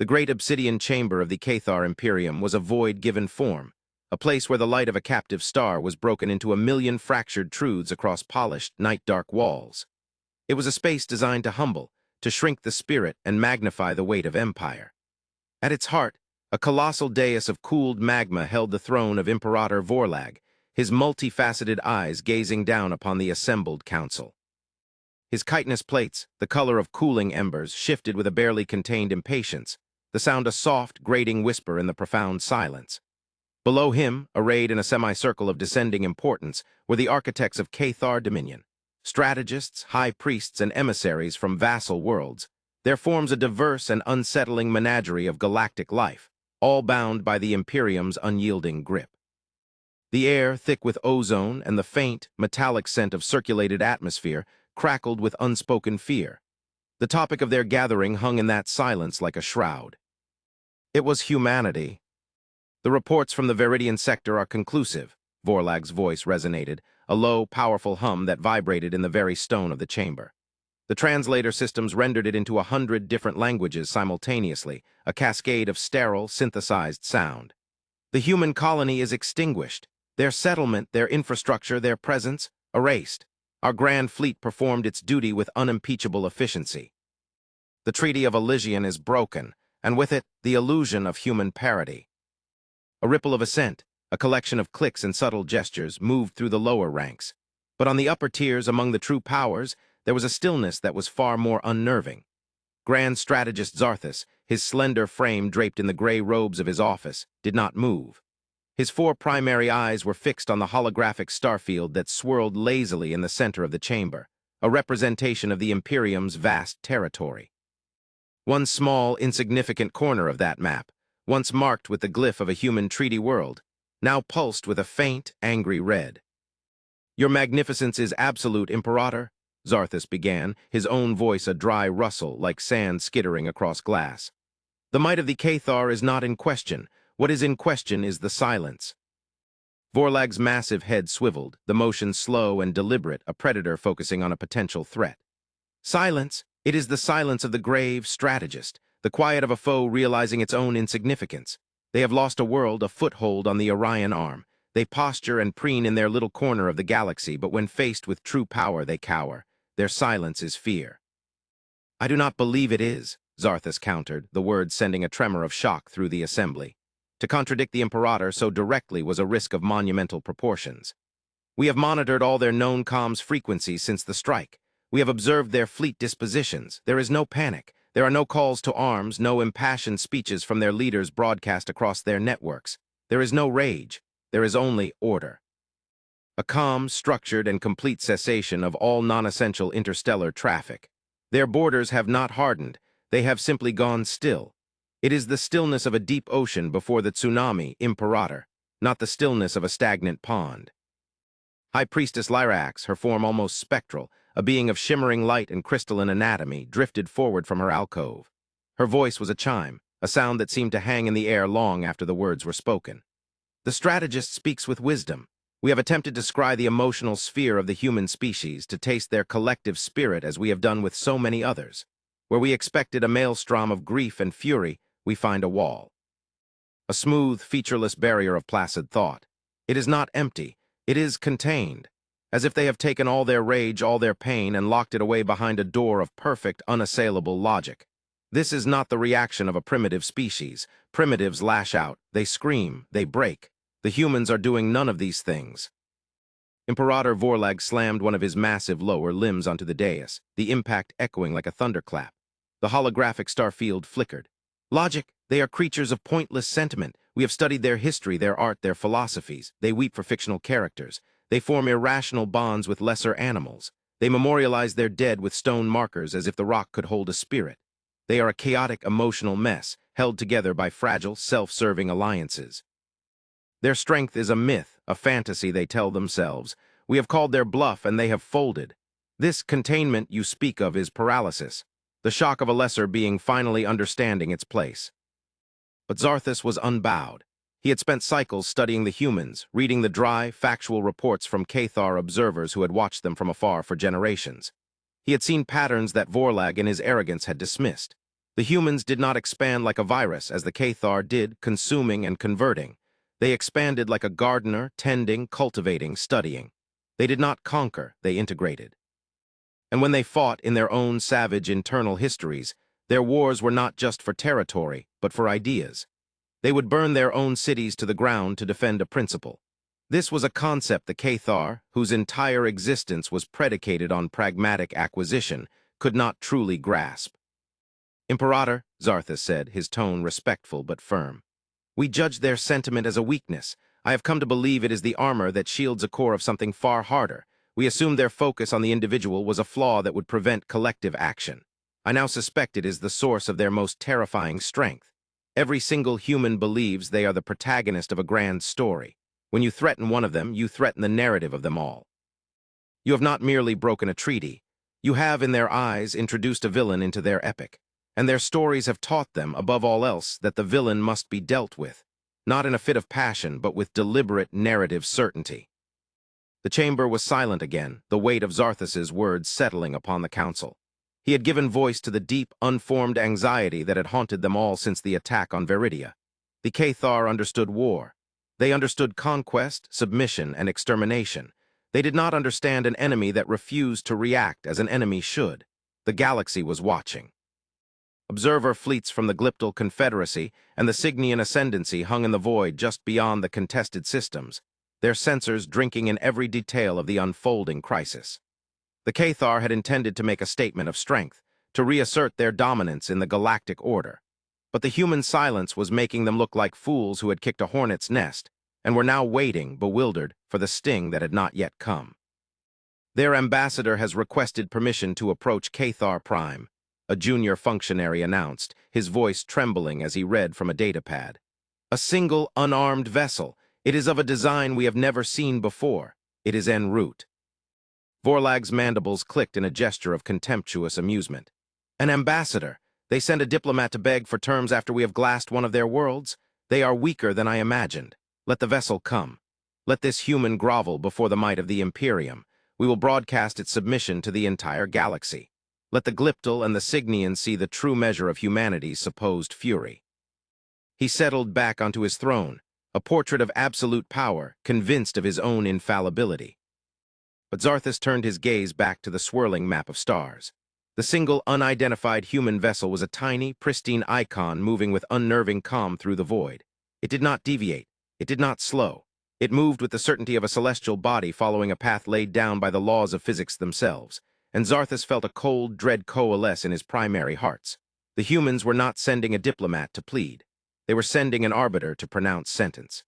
The great obsidian chamber of the Cathar Imperium was a void given form, a place where the light of a captive star was broken into a million fractured truths across polished, night-dark walls. It was a space designed to humble, to shrink the spirit and magnify the weight of empire. At its heart, a colossal dais of cooled magma held the throne of Imperator Vorlag, his multifaceted eyes gazing down upon the assembled council. His chitinous plates, the color of cooling embers, shifted with a barely contained impatience, the sound a soft, grating whisper in the profound silence. Below him, arrayed in a semicircle of descending importance, were the architects of Cathar Dominion, strategists, high priests, and emissaries from vassal worlds. There forms a diverse and unsettling menagerie of galactic life, all bound by the Imperium's unyielding grip. The air, thick with ozone and the faint, metallic scent of circulated atmosphere, crackled with unspoken fear. The topic of their gathering hung in that silence like a shroud. It was humanity. The reports from the Viridian sector are conclusive, Vorlag's voice resonated, a low, powerful hum that vibrated in the very stone of the chamber. The translator systems rendered it into 100 different languages simultaneously, a cascade of sterile, synthesized sound. The human colony is extinguished, their settlement, their infrastructure, their presence, erased. Our grand fleet performed its duty with unimpeachable efficiency. The Treaty of Elysian is broken, and with it, the illusion of human parity. A ripple of assent, a collection of clicks and subtle gestures, moved through the lower ranks. But on the upper tiers among the true powers, there was a stillness that was far more unnerving. Grand Strategist Zarthus, his slender frame draped in the gray robes of his office, did not move. His 4 primary eyes were fixed on the holographic starfield that swirled lazily in the center of the chamber, a representation of the Imperium's vast territory. One small, insignificant corner of that map, once marked with the glyph of a human treaty world, now pulsed with a faint, angry red. "Your magnificence is absolute, Imperator," Zarthus began, his own voice a dry rustle like sand skittering across glass. "The might of the Cathar is not in question. What is in question is the silence." Vorlag's massive head swiveled, the motion slow and deliberate, a predator focusing on a potential threat. "Silence? It is the silence of the grave strategist, the quiet of a foe realizing its own insignificance. They have lost a world, a foothold on the Orion arm. They posture and preen in their little corner of the galaxy, but when faced with true power, they cower. Their silence is fear." "I do not believe it is," Zarthus countered, the words sending a tremor of shock through the assembly. To contradict the Imperator so directly was a risk of monumental proportions. "We have monitored all their known comms frequencies since the strike. We have observed their fleet dispositions. There is no panic. There are no calls to arms, no impassioned speeches from their leaders broadcast across their networks. There is no rage. There is only order. A calm, structured, and complete cessation of all non-essential interstellar traffic. Their borders have not hardened. They have simply gone still. It is the stillness of a deep ocean before the tsunami, Imperator, not the stillness of a stagnant pond." High Priestess Lyrax, her form almost spectral, a being of shimmering light and crystalline anatomy, drifted forward from her alcove. Her voice was a chime, a sound that seemed to hang in the air long after the words were spoken. "The strategist speaks with wisdom. We have attempted to scry the emotional sphere of the human species, to taste their collective spirit as we have done with so many others. Where we expected a maelstrom of grief and fury, we find a wall. A smooth, featureless barrier of placid thought. It is not empty, it is contained, as if they have taken all their rage, all their pain, and locked it away behind a door of perfect, unassailable logic. This is not the reaction of a primitive species. Primitives lash out, they scream, they break. The humans are doing none of these things." Imperator Vorlag slammed one of his massive lower limbs onto the dais, the impact echoing like a thunderclap. The holographic starfield flickered. "Logic, they are creatures of pointless sentiment. We have studied their history, their art, their philosophies. They weep for fictional characters. They form irrational bonds with lesser animals. They memorialize their dead with stone markers as if the rock could hold a spirit. They are a chaotic, emotional mess, held together by fragile, self-serving alliances. Their strength is a myth, a fantasy they tell themselves. We have called their bluff and they have folded. This containment you speak of is paralysis, the shock of a lesser being finally understanding its place." But Zarthus was unbowed. He had spent cycles studying the humans, reading the dry, factual reports from Cathar observers who had watched them from afar for generations. He had seen patterns that Vorlag in his arrogance had dismissed. The humans did not expand like a virus as the Cathar did, consuming and converting. They expanded like a gardener, tending, cultivating, studying. They did not conquer, they integrated. And when they fought in their own savage internal histories, their wars were not just for territory, but for ideas. They would burn their own cities to the ground to defend a principle. This was a concept the Cathar, whose entire existence was predicated on pragmatic acquisition, could not truly grasp. "Imperator," Zarthus said, his tone respectful but firm. "We judge their sentiment as a weakness. I have come to believe it is the armor that shields a core of something far harder. We assumed their focus on the individual was a flaw that would prevent collective action. I now suspect it is the source of their most terrifying strength. Every single human believes they are the protagonist of a grand story. When you threaten one of them, you threaten the narrative of them all. You have not merely broken a treaty. You have, in their eyes, introduced a villain into their epic. And their stories have taught them, above all else, that the villain must be dealt with, not in a fit of passion, but with deliberate narrative certainty." The chamber was silent again, the weight of Zarthus's words settling upon the council. He had given voice to the deep, unformed anxiety that had haunted them all since the attack on Veridia. The Cathar understood war. They understood conquest, submission, and extermination. They did not understand an enemy that refused to react as an enemy should. The galaxy was watching. Observer fleets from the Glyptal Confederacy and the Cygnian Ascendancy hung in the void just beyond the contested systems, their sensors drinking in every detail of the unfolding crisis. The Cathar had intended to make a statement of strength, to reassert their dominance in the galactic order. But the human silence was making them look like fools who had kicked a hornet's nest, and were now waiting, bewildered, for the sting that had not yet come. "Their ambassador has requested permission to approach Cathar Prime," a junior functionary announced, his voice trembling as he read from a datapad. "A single, unarmed vessel. It is of a design we have never seen before. It is en route." Vorlag's mandibles clicked in a gesture of contemptuous amusement. "An ambassador? They send a diplomat to beg for terms after we have glassed one of their worlds? They are weaker than I imagined. Let the vessel come. Let this human grovel before the might of the Imperium. We will broadcast its submission to the entire galaxy. Let the Glyptal and the Cygnian see the true measure of humanity's supposed fury." He settled back onto his throne, a portrait of absolute power, convinced of his own infallibility. But Zarthus turned his gaze back to the swirling map of stars. The single, unidentified human vessel was a tiny, pristine icon moving with unnerving calm through the void. It did not deviate. It did not slow. It moved with the certainty of a celestial body following a path laid down by the laws of physics themselves. And Zarthus felt a cold dread coalesce in his primary hearts. The humans were not sending a diplomat to plead. They were sending an arbiter to pronounce sentence.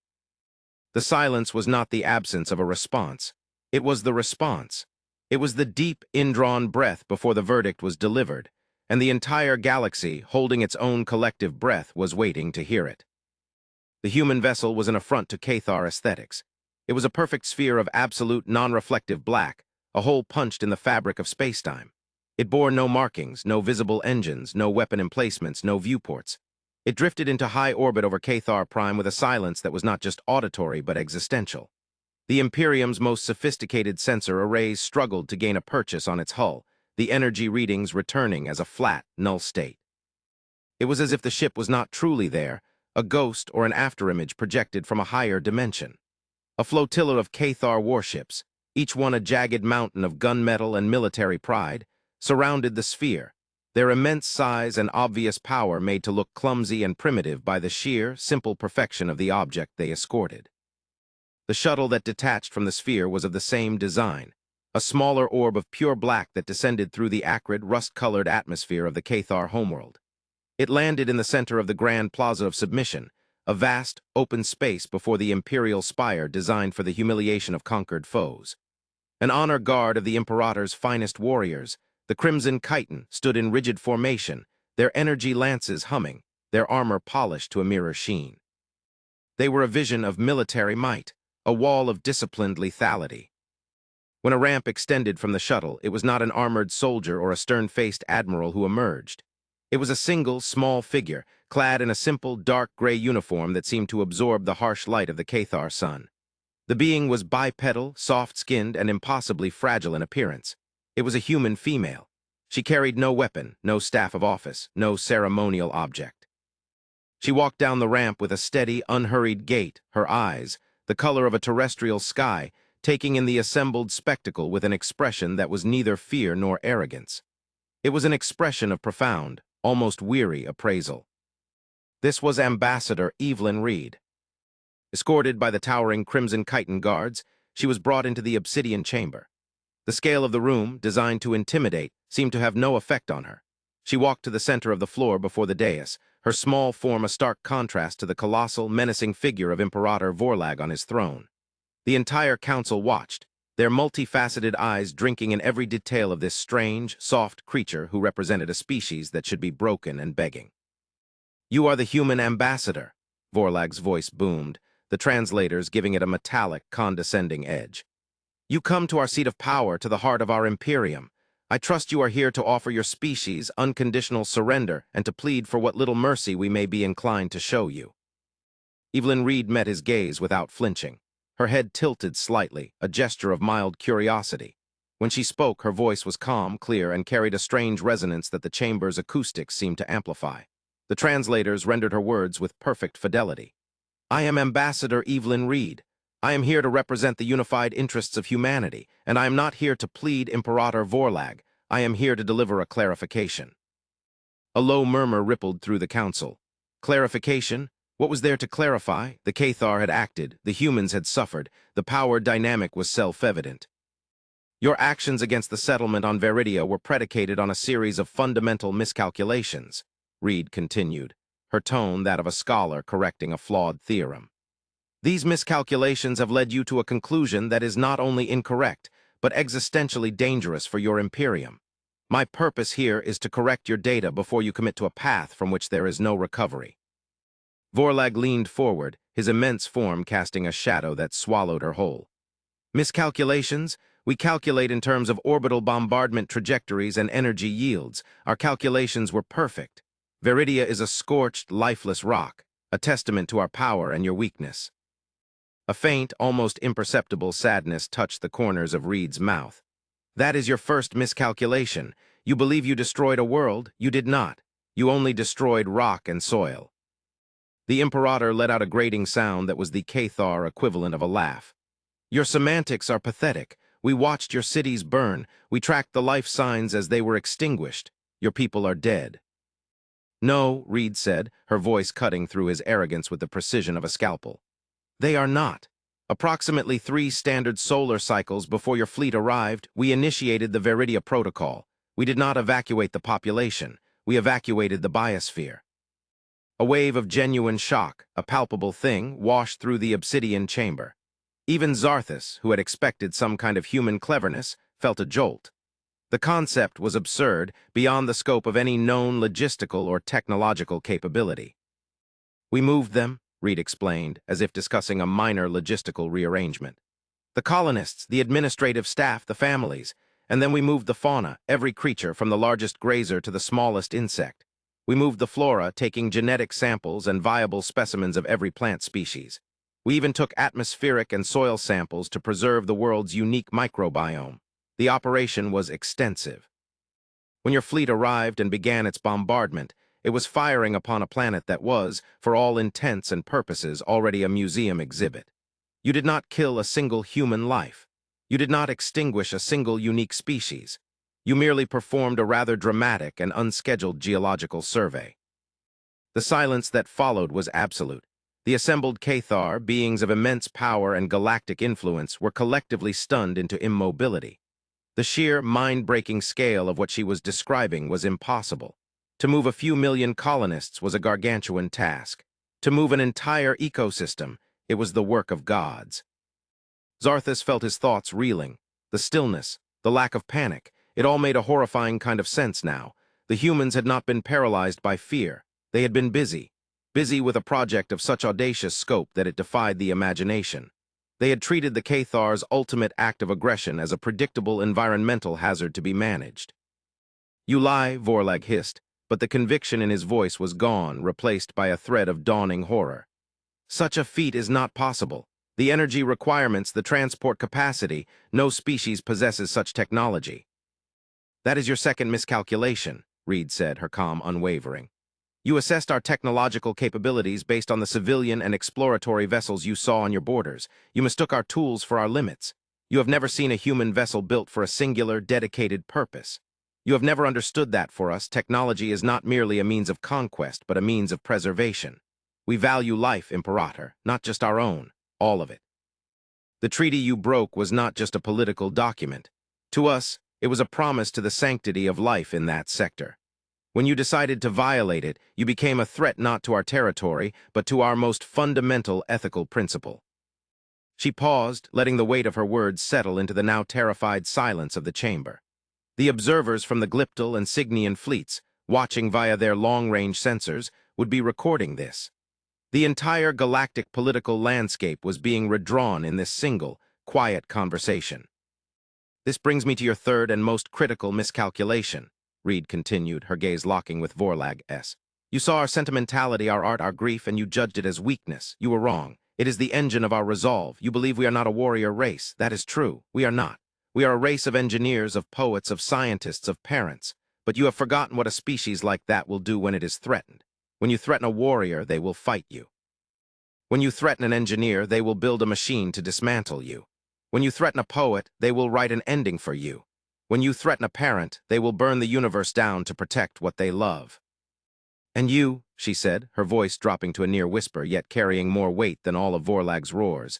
The silence was not the absence of a response. It was the response. It was the deep, indrawn breath before the verdict was delivered, and the entire galaxy, holding its own collective breath, was waiting to hear it. The human vessel was an affront to Cathar aesthetics. It was a perfect sphere of absolute, non-reflective black, a hole punched in the fabric of spacetime. It bore no markings, no visible engines, no weapon emplacements, no viewports. It drifted into high orbit over Cathar Prime with a silence that was not just auditory but existential. The Imperium's most sophisticated sensor arrays struggled to gain a purchase on its hull, the energy readings returning as a flat, null state. It was as if the ship was not truly there, a ghost or an afterimage projected from a higher dimension. A flotilla of Cathar warships, each one a jagged mountain of gunmetal and military pride, surrounded the sphere, their immense size and obvious power made to look clumsy and primitive by the sheer, simple perfection of the object they escorted. The shuttle that detached from the sphere was of the same design, a smaller orb of pure black that descended through the acrid, rust-colored atmosphere of the Cathar homeworld. It landed in the center of the Grand Plaza of Submission, a vast, open space before the Imperial spire designed for the humiliation of conquered foes. An honor guard of the Imperator's finest warriors, the Crimson Chiton, stood in rigid formation, their energy lances humming, their armor polished to a mirror sheen. They were a vision of military might, a wall of disciplined lethality. When a ramp extended from the shuttle, it was not an armored soldier or a stern-faced admiral who emerged. It was a single, small figure, clad in a simple, dark gray uniform that seemed to absorb the harsh light of the Cathar sun. The being was bipedal, soft-skinned, and impossibly fragile in appearance. It was a human female. She carried no weapon, no staff of office, no ceremonial object. She walked down the ramp with a steady, unhurried gait, her eyes, the color of a terrestrial sky, taking in the assembled spectacle with an expression that was neither fear nor arrogance. It was an expression of profound, almost weary appraisal. This was Ambassador Evelyn Reed. Escorted by the towering Crimson Chiton guards, she was brought into the obsidian chamber. The scale of the room, designed to intimidate, seemed to have no effect on her. She walked to the center of the floor before the dais, her small form a stark contrast to the colossal, menacing figure of Imperator Vorlag on his throne. The entire council watched, their multifaceted eyes drinking in every detail of this strange, soft creature who represented a species that should be broken and begging. "You are the human ambassador," Vorlag's voice boomed, the translators giving it a metallic, condescending edge. "You come to our seat of power, to the heart of our Imperium. I trust you are here to offer your species unconditional surrender and to plead for what little mercy we may be inclined to show you." Evelyn Reed met his gaze without flinching. Her head tilted slightly, a gesture of mild curiosity. When she spoke, her voice was calm, clear, and carried a strange resonance that the chamber's acoustics seemed to amplify. The translators rendered her words with perfect fidelity. "I am Ambassador Evelyn Reed. I am here to represent the unified interests of humanity, and I am not here to plead Imperator Vorlag. I am here to deliver a clarification." A low murmur rippled through the council. Clarification? What was there to clarify? The Cathar had acted, the humans had suffered, the power dynamic was self-evident. "Your actions against the settlement on Veridia were predicated on a series of fundamental miscalculations," Reed continued, her tone that of a scholar correcting a flawed theorem. "These miscalculations have led you to a conclusion that is not only incorrect, but existentially dangerous for your Imperium. My purpose here is to correct your data before you commit to a path from which there is no recovery." Vorlag leaned forward, his immense form casting a shadow that swallowed her whole. "Miscalculations? We calculate in terms of orbital bombardment trajectories and energy yields. Our calculations were perfect. Veridia is a scorched, lifeless rock, a testament to our power and your weakness." A faint, almost imperceptible sadness touched the corners of Reed's mouth. "That is your first miscalculation. You believe you destroyed a world. You did not. You only destroyed rock and soil." The Imperator let out a grating sound that was the Cathar equivalent of a laugh. "Your semantics are pathetic. We watched your cities burn. We tracked the life signs as they were extinguished. Your people are dead." "No," Reed said, her voice cutting through his arrogance with the precision of a scalpel. "They are not. Approximately 3 standard solar cycles before your fleet arrived, we initiated the Veridia Protocol. We did not evacuate the population. We evacuated the biosphere." A wave of genuine shock, a palpable thing, washed through the obsidian chamber. Even Zarthus, who had expected some kind of human cleverness, felt a jolt. The concept was absurd, beyond the scope of any known logistical or technological capability. "We moved them," Reed explained, as if discussing a minor logistical rearrangement. "The colonists, the administrative staff, the families, and then we moved the fauna, every creature from the largest grazer to the smallest insect. We moved the flora, taking genetic samples and viable specimens of every plant species. We even took atmospheric and soil samples to preserve the world's unique microbiome. The operation was extensive. When your fleet arrived and began its bombardment, it was firing upon a planet that was, for all intents and purposes, already a museum exhibit. You did not kill a single human life. You did not extinguish a single unique species. You merely performed a rather dramatic and unscheduled geological survey." The silence that followed was absolute. The assembled Cathar, beings of immense power and galactic influence, were collectively stunned into immobility. The sheer, mind-breaking scale of what she was describing was impossible. To move a few million colonists was a gargantuan task. To move an entire ecosystem, it was the work of gods. Zarthus felt his thoughts reeling. The stillness, the lack of panic, it all made a horrifying kind of sense now. The humans had not been paralyzed by fear. They had been busy with a project of such audacious scope that it defied the imagination. They had treated the Cathar's ultimate act of aggression as a predictable environmental hazard to be managed. "You lie," Vorlag hissed, but the conviction in his voice was gone, replaced by a thread of dawning horror. "Such a feat is not possible. The energy requirements, the transport capacity, no species possesses such technology." That is your second miscalculation, Reed said, her calm unwavering. You assessed our technological capabilities based on the civilian and exploratory vessels you saw on your borders. You mistook our tools for our limits. You have never seen a human vessel built for a singular, dedicated purpose. You have never understood that for us, technology is not merely a means of conquest, but a means of preservation. We value life, Imperator, not just our own, all of it. The treaty you broke was not just a political document. To us, it was a promise to the sanctity of life in that sector. When you decided to violate it, you became a threat not to our territory, but to our most fundamental ethical principle. She paused, letting the weight of her words settle into the now terrified silence of the chamber. The observers from the Glyptal and Cygnian fleets, watching via their long-range sensors, would be recording this. The entire galactic political landscape was being redrawn in this single, quiet conversation. This brings me to your third and most critical miscalculation, Reed continued, her gaze locking with Vorlag's. You saw our sentimentality, our art, our grief, and you judged it as weakness. You were wrong. It is the engine of our resolve. You believe we are not a warrior race. That is true. We are not. We are a race of engineers, of poets, of scientists, of parents. But you have forgotten what a species like that will do when it is threatened. When you threaten a warrior, they will fight you. When you threaten an engineer, they will build a machine to dismantle you. When you threaten a poet, they will write an ending for you. When you threaten a parent, they will burn the universe down to protect what they love. And you, she said, her voice dropping to a near whisper, yet carrying more weight than all of Vorlag's roars,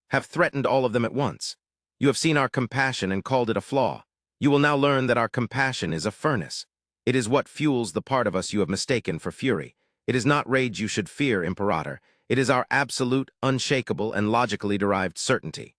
have threatened all of them at once. You have seen our compassion and called it a flaw. You will now learn that our compassion is a furnace. It is what fuels the part of us you have mistaken for fury. It is not rage you should fear, Imperator. It is our absolute, unshakable, and logically derived certainty.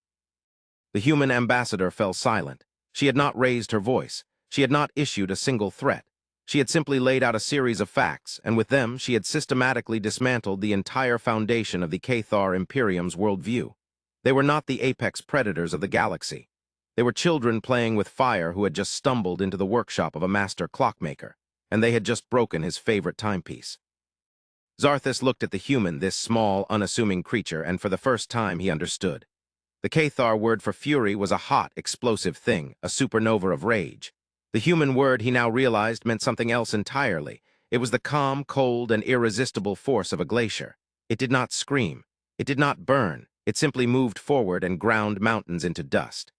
The human ambassador fell silent. She had not raised her voice. She had not issued a single threat. She had simply laid out a series of facts, and with them she had systematically dismantled the entire foundation of the Cathar Imperium's worldview. They were not the apex predators of the galaxy. They were children playing with fire who had just stumbled into the workshop of a master clockmaker, and they had just broken his favorite timepiece. Zarthus looked at the human, this small, unassuming creature, and for the first time he understood. The Cathar word for fury was a hot, explosive thing, a supernova of rage. The human word, he now realized, meant something else entirely. It was the calm, cold, and irresistible force of a glacier. It did not scream. It did not burn. It simply moved forward and ground mountains into dust.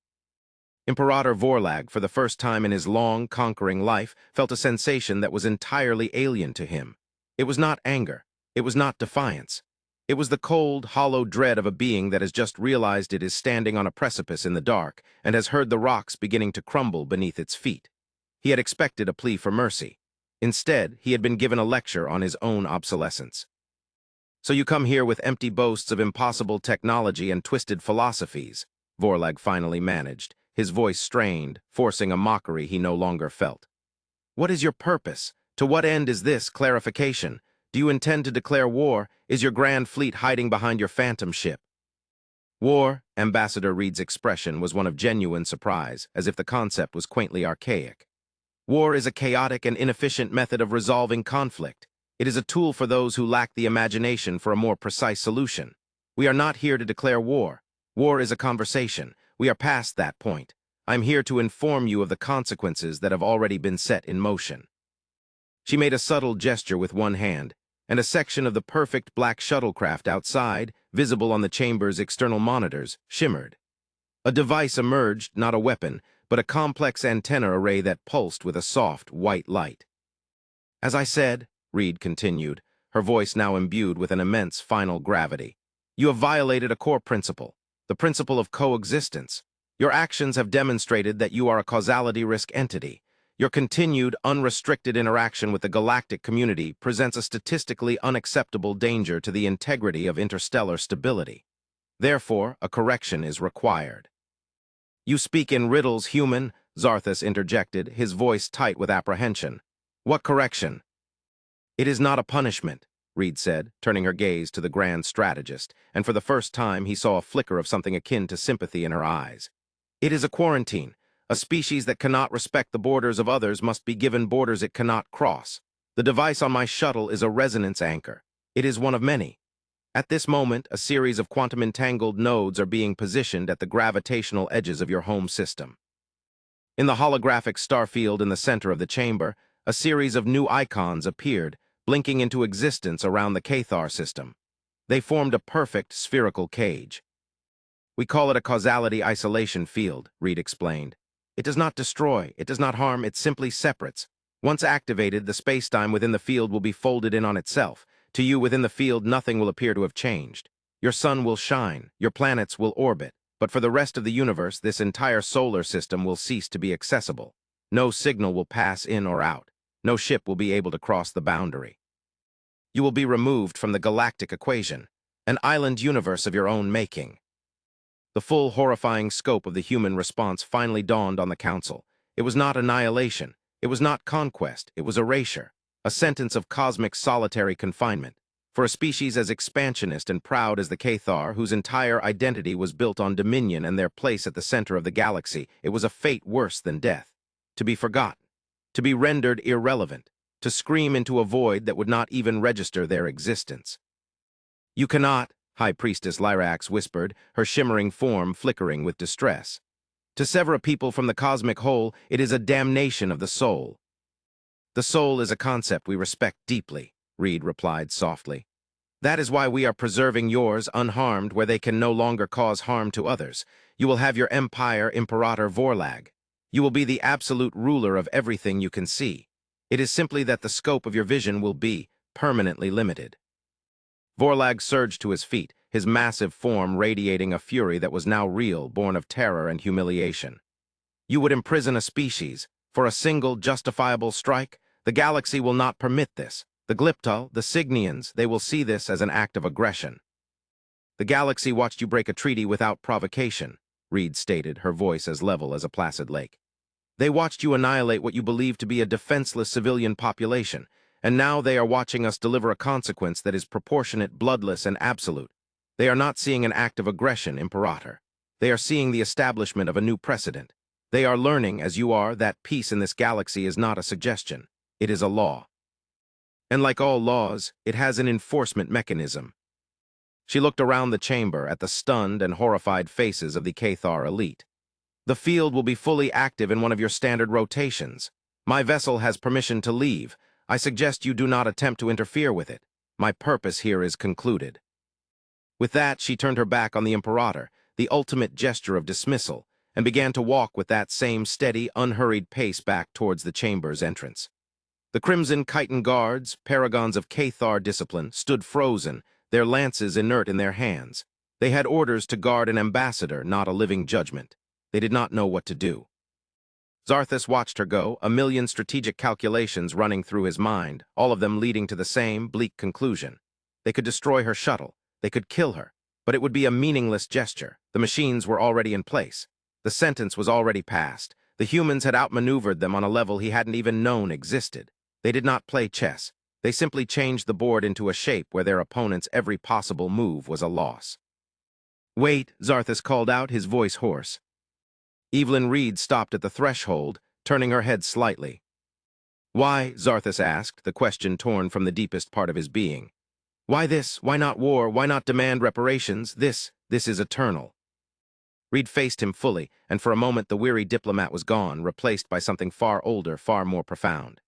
Imperator Vorlag, for the first time in his long, conquering life, felt a sensation that was entirely alien to him. It was not anger. It was not defiance. It was the cold, hollow dread of a being that has just realized it is standing on a precipice in the dark and has heard the rocks beginning to crumble beneath its feet. He had expected a plea for mercy. Instead, he had been given a lecture on his own obsolescence. So you come here with empty boasts of impossible technology and twisted philosophies, Vorlag finally managed, his voice strained, forcing a mockery he no longer felt. What is your purpose? To what end is this clarification? Do you intend to declare war? Is your grand fleet hiding behind your phantom ship? War, Ambassador Reed's expression was one of genuine surprise, as if the concept was quaintly archaic. War is a chaotic and inefficient method of resolving conflict. It is a tool for those who lack the imagination for a more precise solution. We are not here to declare war. War is a conversation. We are past that point. I'm here to inform you of the consequences that have already been set in motion. She made a subtle gesture with one hand, and a section of the perfect black shuttlecraft outside, visible on the chamber's external monitors, shimmered. A device emerged, not a weapon, but a complex antenna array that pulsed with a soft, white light. As I said, Reed continued, her voice now imbued with an immense final gravity, you have violated a core principle, the principle of coexistence. Your actions have demonstrated that you are a causality risk entity. Your continued, unrestricted interaction with the galactic community presents a statistically unacceptable danger to the integrity of interstellar stability. Therefore, a correction is required. You speak in riddles, human, Zarthus interjected, his voice tight with apprehension. What correction? It is not a punishment, Reed said, turning her gaze to the grand strategist, and for the first time he saw a flicker of something akin to sympathy in her eyes. It is a quarantine. A species that cannot respect the borders of others must be given borders it cannot cross. The device on my shuttle is a resonance anchor. It is one of many. At this moment, a series of quantum-entangled nodes are being positioned at the gravitational edges of your home system. In the holographic star field in the center of the chamber, a series of new icons appeared, blinking into existence around the Cathar system. They formed a perfect spherical cage. We call it a causality isolation field, Reed explained. It does not destroy, it does not harm, it simply separates. Once activated, the spacetime within the field will be folded in on itself. To you within the field, nothing will appear to have changed. Your sun will shine, your planets will orbit, but for the rest of the universe, this entire solar system will cease to be accessible. No signal will pass in or out. No ship will be able to cross the boundary. You will be removed from the galactic equation, an island universe of your own making. The full, horrifying scope of the human response finally dawned on the Council. It was not annihilation. It was not conquest. It was erasure, a sentence of cosmic solitary confinement. For a species as expansionist and proud as the Cathar, whose entire identity was built on dominion and their place at the center of the galaxy, it was a fate worse than death. To be forgotten, to be rendered irrelevant, to scream into a void that would not even register their existence. You cannot, High Priestess Lyrax whispered, her shimmering form flickering with distress. To sever a people from the cosmic whole, it is a damnation of the soul. The soul is a concept we respect deeply, Reed replied softly. That is why we are preserving yours unharmed where they can no longer cause harm to others. You will have your empire, Imperator Vorlag. You will be the absolute ruler of everything you can see. It is simply that the scope of your vision will be permanently limited. Vorlag surged to his feet, his massive form radiating a fury that was now real, born of terror and humiliation. You would imprison a species for a single justifiable strike? The galaxy will not permit this. The Glyptal, the Signians, they will see this as an act of aggression. The galaxy watched you break a treaty without provocation, Reed stated, her voice as level as a placid lake. They watched you annihilate what you believe to be a defenseless civilian population, and now they are watching us deliver a consequence that is proportionate, bloodless, and absolute. They are not seeing an act of aggression, Imperator. They are seeing the establishment of a new precedent. They are learning, as you are, that peace in this galaxy is not a suggestion. It is a law. And like all laws, it has an enforcement mechanism. She looked around the chamber at the stunned and horrified faces of the Cathar elite. The field will be fully active in one of your standard rotations. My vessel has permission to leave. I suggest you do not attempt to interfere with it. My purpose here is concluded. With that, she turned her back on the Imperator, the ultimate gesture of dismissal, and began to walk with that same steady, unhurried pace back towards the chamber's entrance. The Crimson Chiton Guards, paragons of Cathar discipline, stood frozen, their lances inert in their hands. They had orders to guard an ambassador, not a living judgment. They did not know what to do. Zarthus watched her go, a million strategic calculations running through his mind, all of them leading to the same bleak conclusion. They could destroy her shuttle. They could kill her. But it would be a meaningless gesture. The machines were already in place. The sentence was already passed. The humans had outmaneuvered them on a level he hadn't even known existed. They did not play chess. They simply changed the board into a shape where their opponent's every possible move was a loss. "Wait," Zarthus called out, his voice hoarse. Evelyn Reed stopped at the threshold, turning her head slightly. "Why?" Zarthus asked, the question torn from the deepest part of his being. "Why this? Why not war? Why not demand reparations? This is eternal." Reed faced him fully, and for a moment the weary diplomat was gone, replaced by something far older, far more profound.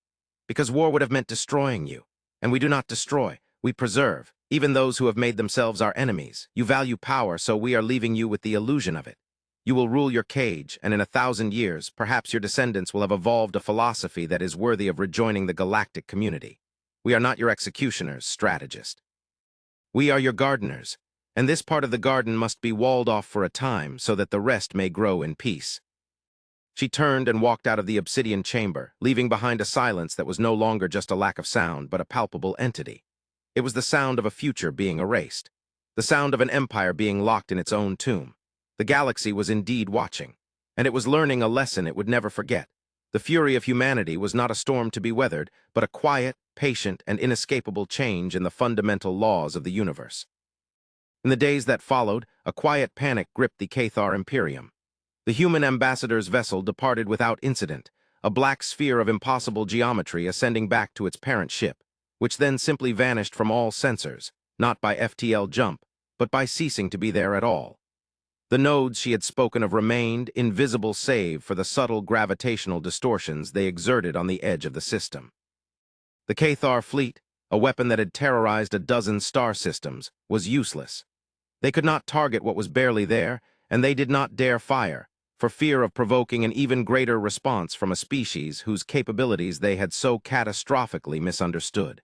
"Because war would have meant destroying you. And we do not destroy, we preserve, even those who have made themselves our enemies. You value power, so we are leaving you with the illusion of it. You will rule your cage, and in 1,000 years, perhaps your descendants will have evolved a philosophy that is worthy of rejoining the galactic community. We are not your executioners, strategist. We are your gardeners, and this part of the garden must be walled off for a time so that the rest may grow in peace." She turned and walked out of the obsidian chamber, leaving behind a silence that was no longer just a lack of sound, but a palpable entity. It was the sound of a future being erased, the sound of an empire being locked in its own tomb. The galaxy was indeed watching, and it was learning a lesson it would never forget. The fury of humanity was not a storm to be weathered, but a quiet, patient, and inescapable change in the fundamental laws of the universe. In the days that followed, a quiet panic gripped the Cathar Imperium. The human ambassador's vessel departed without incident, a black sphere of impossible geometry ascending back to its parent ship, which then simply vanished from all sensors, not by FTL jump, but by ceasing to be there at all. The nodes she had spoken of remained invisible save for the subtle gravitational distortions they exerted on the edge of the system. The Cathar fleet, a weapon that had terrorized a dozen star systems, was useless. They could not target what was barely there, and they did not dare fire, for fear of provoking an even greater response from a species whose capabilities they had so catastrophically misunderstood.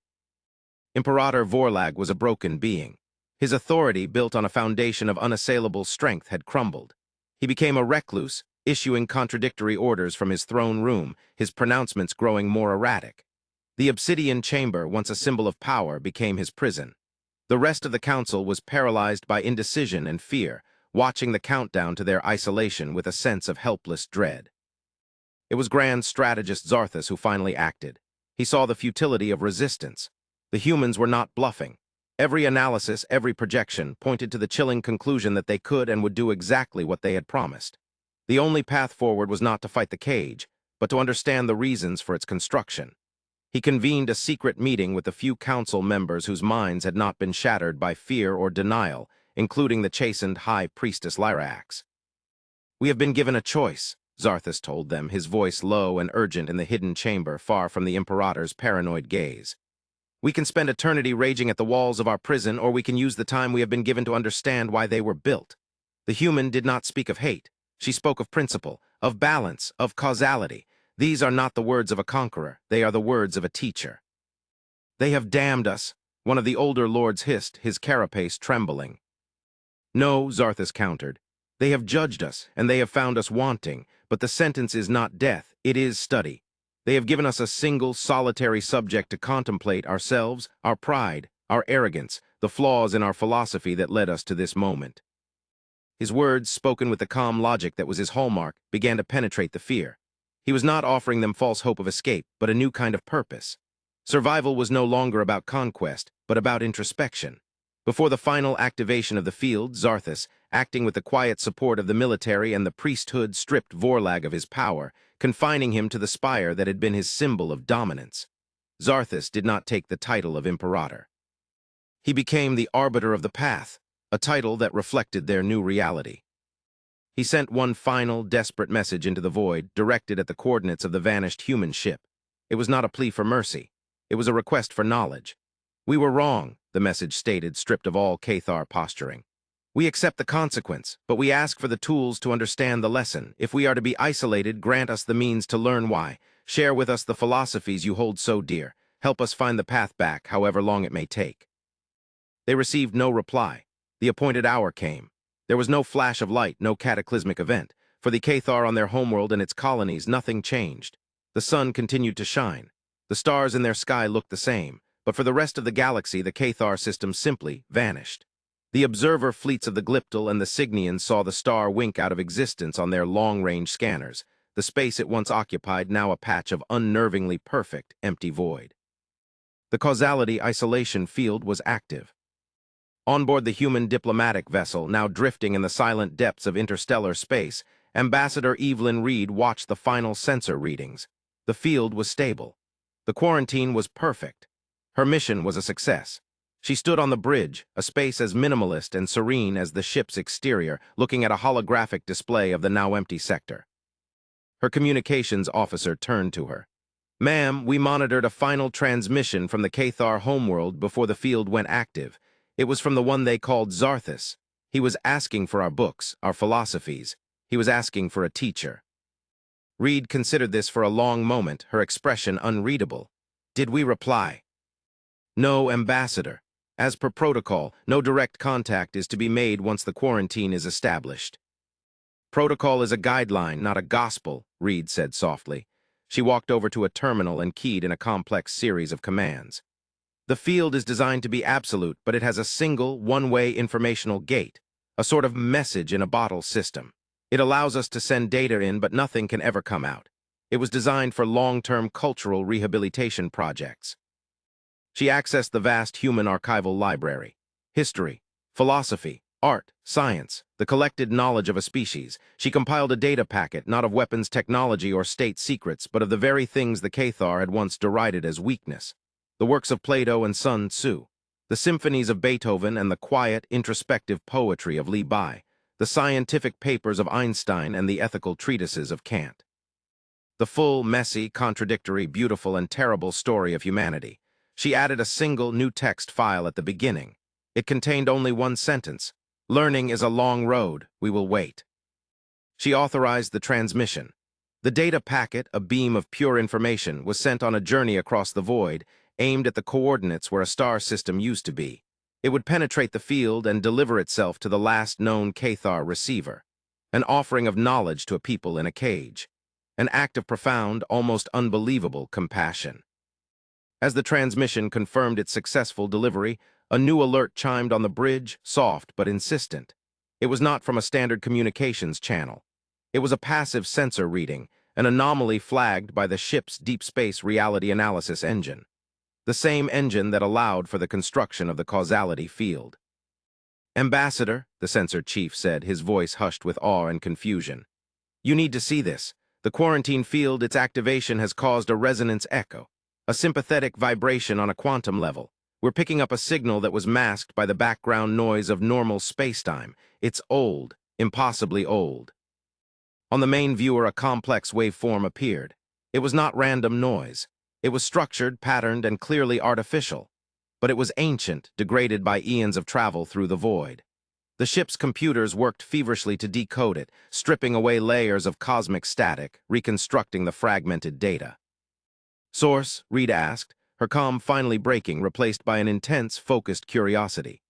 Imperator Vorlag was a broken being. His authority, built on a foundation of unassailable strength, had crumbled. He became a recluse, issuing contradictory orders from his throne room, his pronouncements growing more erratic. The obsidian chamber, once a symbol of power, became his prison. The rest of the council was paralyzed by indecision and fear, watching the countdown to their isolation with a sense of helpless dread. It was Grand Strategist Zarthus who finally acted. He saw the futility of resistance. The humans were not bluffing. Every analysis, every projection, pointed to the chilling conclusion that they could and would do exactly what they had promised. The only path forward was not to fight the cage, but to understand the reasons for its construction. He convened a secret meeting with the few council members whose minds had not been shattered by fear or denial, including the chastened High Priestess Lyrax. "We have been given a choice," Zarthus told them, his voice low and urgent in the hidden chamber far from the Imperator's paranoid gaze. "We can spend eternity raging at the walls of our prison, or we can use the time we have been given to understand why they were built." The human did not speak of hate. She spoke of principle, of balance, of causality. These are not the words of a conqueror, they are the words of a teacher. "They have damned us," one of the older lords hissed, his carapace trembling. "No," Zarthus countered. "They have judged us, and they have found us wanting, but the sentence is not death, it is study. They have given us a single, solitary subject to contemplate ourselves, our pride, our arrogance, the flaws in our philosophy that led us to this moment." His words, spoken with the calm logic that was his hallmark, began to penetrate the fear. He was not offering them false hope of escape, but a new kind of purpose. Survival was no longer about conquest, but about introspection. Before the final activation of the field, Zarthus, acting with the quiet support of the military and the priesthood, stripped Vorlag of his power, confining him to the spire that had been his symbol of dominance. Zarthus did not take the title of Imperator. He became the arbiter of the path, a title that reflected their new reality. He sent one final, desperate message into the void, directed at the coordinates of the vanished human ship. It was not a plea for mercy. It was a request for knowledge. "We were wrong," the message stated, stripped of all Cathar posturing. "We accept the consequence, but we ask for the tools to understand the lesson. If we are to be isolated, grant us the means to learn why. Share with us the philosophies you hold so dear. Help us find the path back, however long it may take." They received no reply. The appointed hour came. There was no flash of light, no cataclysmic event. For the Cathar on their homeworld and its colonies, nothing changed. The sun continued to shine. The stars in their sky looked the same, but for the rest of the galaxy, the Cathar system simply vanished. The observer fleets of the Glyptal and the Cygnians saw the star wink out of existence on their long-range scanners, the space it once occupied now a patch of unnervingly perfect, empty void. The causality isolation field was active. On board the human diplomatic vessel, now drifting in the silent depths of interstellar space, Ambassador Evelyn Reed watched the final sensor readings. The field was stable. The quarantine was perfect. Her mission was a success. She stood on the bridge, a space as minimalist and serene as the ship's exterior, looking at a holographic display of the now empty sector. Her communications officer turned to her. "Ma'am, we monitored a final transmission from the Cathar homeworld before the field went active. It was from the one they called Zarthus. He was asking for our books, our philosophies. He was asking for a teacher." Reed considered this for a long moment, her expression unreadable. "Did we reply?" "No, Ambassador. As per protocol, no direct contact is to be made once the quarantine is established." "Protocol is a guideline, not a gospel," Reed said softly. She walked over to a terminal and keyed in a complex series of commands. "The field is designed to be absolute, but it has a single, one-way informational gate, a sort of message-in-a-bottle system. It allows us to send data in, but nothing can ever come out. It was designed for long-term cultural rehabilitation projects." She accessed the vast human archival library. History, philosophy, art, science, the collected knowledge of a species. She compiled a data packet, not of weapons technology or state secrets, but of the very things the Cathar had once derided as weakness. The works of Plato and Sun Tzu, the symphonies of Beethoven and the quiet, introspective poetry of Li Bai, the scientific papers of Einstein and the ethical treatises of Kant. The full, messy, contradictory, beautiful, and terrible story of humanity. She added a single new text file at the beginning. It contained only one sentence. Learning is a long road. We will wait. She authorized the transmission. The data packet, a beam of pure information, was sent on a journey across the void, aimed at the coordinates where a star system used to be. It would penetrate the field and deliver itself to the last known Cathar receiver, an offering of knowledge to a people in a cage, an act of profound, almost unbelievable compassion. As the transmission confirmed its successful delivery, a new alert chimed on the bridge, soft but insistent. It was not from a standard communications channel. It was a passive sensor reading, an anomaly flagged by the ship's deep space reality analysis engine. The same engine that allowed for the construction of the causality field. "Ambassador," the sensor chief said, his voice hushed with awe and confusion. "You need to see this. The quarantine field, its activation has caused a resonance echo, a sympathetic vibration on a quantum level. We're picking up a signal that was masked by the background noise of normal spacetime. It's old, impossibly old." On the main viewer, a complex waveform appeared. It was not random noise. It was structured, patterned, and clearly artificial. But it was ancient, degraded by eons of travel through the void. The ship's computers worked feverishly to decode it, stripping away layers of cosmic static, reconstructing the fragmented data. "Source?" Reed asked, her calm finally breaking, replaced by an intense, focused curiosity.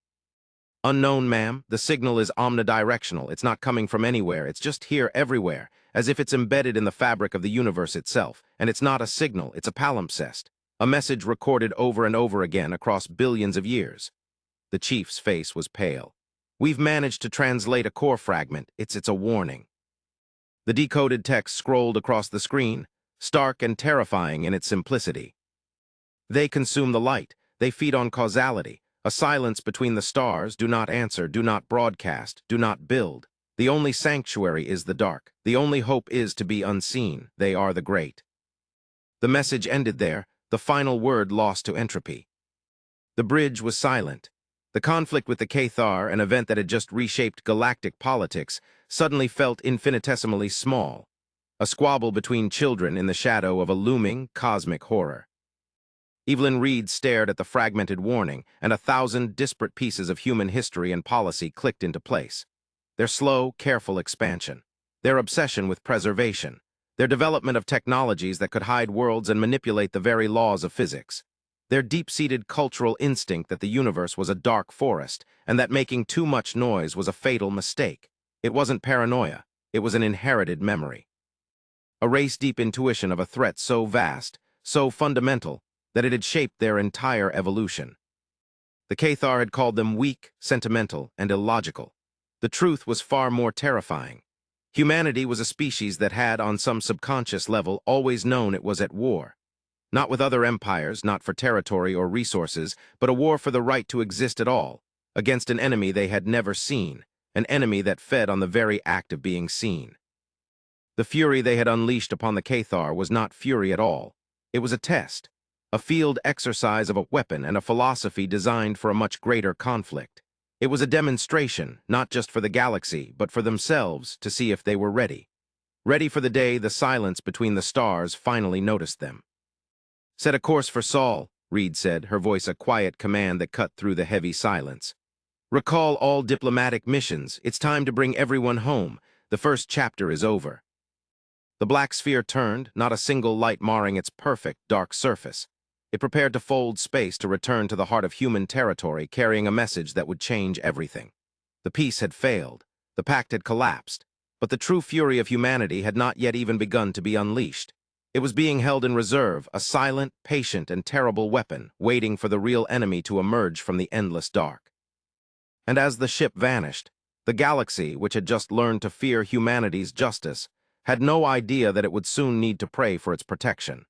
"Unknown, ma'am. The signal is omnidirectional. It's not coming from anywhere. It's just here everywhere, as if it's embedded in the fabric of the universe itself. And it's not a signal, it's a palimpsest, a message recorded over and over again across billions of years." The chief's face was pale. "We've managed to translate a core fragment. It's a warning." The decoded text scrolled across the screen, stark and terrifying in its simplicity. "They consume the light. They feed on causality. A silence between the stars. Do not answer, do not broadcast, do not build. The only sanctuary is the dark. The only hope is to be unseen. They are the great." The message ended there, the final word lost to entropy. The bridge was silent. The conflict with the Cathar, an event that had just reshaped galactic politics, suddenly felt infinitesimally small. A squabble between children in the shadow of a looming cosmic horror. Evelyn Reed stared at the fragmented warning, and 1,000 disparate pieces of human history and policy clicked into place. Their slow, careful expansion. Their obsession with preservation. Their development of technologies that could hide worlds and manipulate the very laws of physics. Their deep-seated cultural instinct that the universe was a dark forest, and that making too much noise was a fatal mistake. It wasn't paranoia. It was an inherited memory. A race-deep intuition of a threat so vast, so fundamental, that it had shaped their entire evolution. The Cathar had called them weak, sentimental, and illogical. The truth was far more terrifying. Humanity was a species that had, on some subconscious level, always known it was at war. Not with other empires, not for territory or resources, but a war for the right to exist at all, against an enemy they had never seen, an enemy that fed on the very act of being seen. The fury they had unleashed upon the Cathar was not fury at all. It was a test. A field exercise of a weapon and a philosophy designed for a much greater conflict. It was a demonstration, not just for the galaxy, but for themselves, to see if they were ready. Ready for the day the silence between the stars finally noticed them. "Set a course for Sol," Reed said, her voice a quiet command that cut through the heavy silence. "Recall all diplomatic missions. It's time to bring everyone home. The first chapter is over." The black sphere turned, not a single light marring its perfect, dark surface. It prepared to fold space to return to the heart of human territory, carrying a message that would change everything. The peace had failed. The pact had collapsed. But the true fury of humanity had not yet even begun to be unleashed. It was being held in reserve, a silent, patient, and terrible weapon, waiting for the real enemy to emerge from the endless dark. And as the ship vanished, the galaxy, which had just learned to fear humanity's justice, had no idea that it would soon need to pray for its protection.